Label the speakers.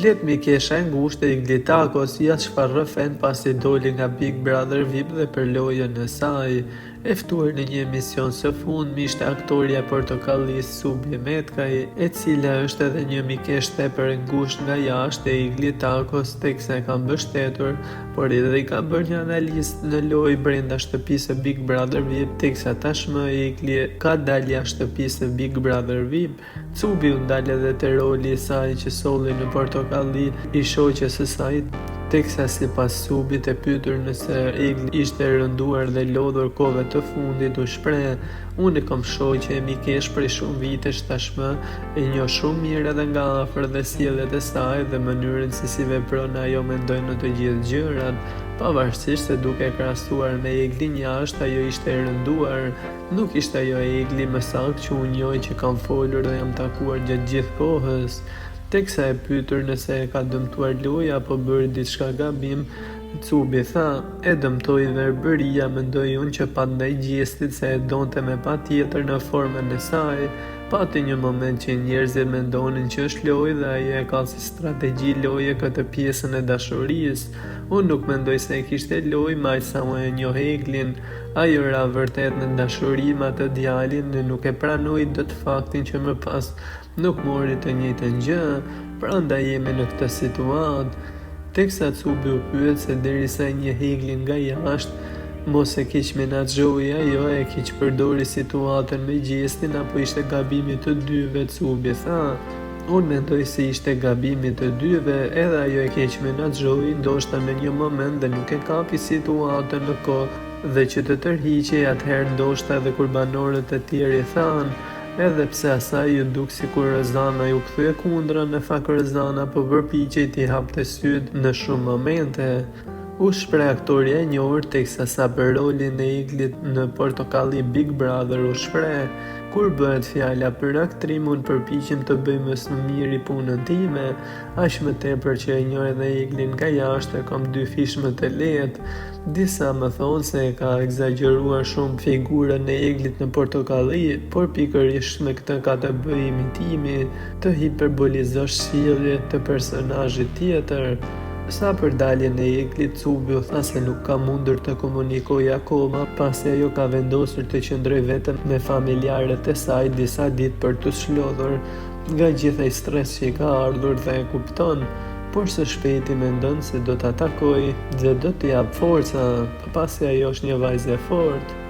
Speaker 1: Flet mi kesha e ngushtë e Iglitakos ja çfarrëfen pasi doli nga Big Brother VIP dhe për lojën e saj. E ftuar në një emision së fundmi ishte aktoria e Portokallis Subi Metkaj, e cila është edhe një mikesh tepër e ngushtë nga jashtë e Iglitakos, teksa e ka mbështetur, por edhe i ka bërë një analizë në lojë brenda shtëpisë së Big Brother VIP, teksa tashmë Igli ka dalë jashtë shtëpisë së Big Brother VIP. Subi u ndal edhe te roli i saj që solli në Portokalli, i shoqes së saj, teksa sipas Subit e pyetur nëse Igli ishte rënduar dhe lodhur kohëve të fundit, u shpreh: "Unë kam shoqe e mikesh prej shumë vitesh tashmë, e njoh shumë mirë edhe nga afër dhe sjelljet e saj dhe mënyrën se si vepron ajo mendoj në të gjithë gjërat. Pavarësisht se duke krahasuar me Iglin jashtë, ajo ishte e rënduar. Nuk ishte ajo e Igli më saktë që unë njoh, që kam folur dhe jam takuar gjatë gjithë kohës." Teksa e pyetur nëse e ka dëmtuar loja apo bëri diçka gabim, Subi tha: "E dëmtoi verbëria, mendoj unë që pat ndaj gjestit se e donte me patjetër në formën e saj. Pati një moment që njerëzit mendonin që është lojë dhe ajo e ka si strategji loje këtë pjesën e dashurisë. Unë nuk mendoj se e kishte lojë, më aq sa unë e njoh Iglin. Ajo ra vërtet në dashuri me atë djalin dhe nuk e pranoi dot faktin që më pas nuk mori të njëjtën gjë, prandaj jemi në këtë situatë." Teksa Subi u pyet se derisa e njeh Iglin nga jashtë, mos e keq menaxhoi ajo, e keq përdori situatën me gjestin apo ishte gabimi të dyve, Subi tha: "Unë mendoj se ishte gabimi të dyve, edhe ajo e keq menaxhoi, ndoshta në një moment dhe nuk e kapi situatën në kohë dhe që të tërhiqej, atëherë ndoshta edhe kur banorët e tjerë i thanë, edhe pse asaj ju duk sikur Rëzana ju kthye kundra, në fakt Rëzana po përpiqej t'i hapte syt në shumë momente." U shpreh aktoria e njohur, teksa sa për rolin e Iglit në Portokalli Big Brother u shpreh: "Kur bëhet fjala për aktrim, unë përpiqem të bëj më së miri punën time, aq më tepër që e njoh edhe Iglin nga jashtë, kam dy fish më të lehtë. Disa më thonë se e ka egzageruar shumë figurën e Iglit në Portokalli, por pikërisht me këtë ka të bëjë imitimi, të hiperbolizosh sjelljet të personazhit tjetër." Sa për daljen e Iglit, Subi u tha se nuk ka mundur të komunikojë akoma, pasi ajo ka vendosur të qëndroj vetëm me familjarët e saj disa ditë për të shlodhur nga gjitha i stres që i ka ardhur dhe e kupton, por së shpejti mendon se do ta takojë dhe do t'i jap forca, pasi ajo është një vajzë e fortë.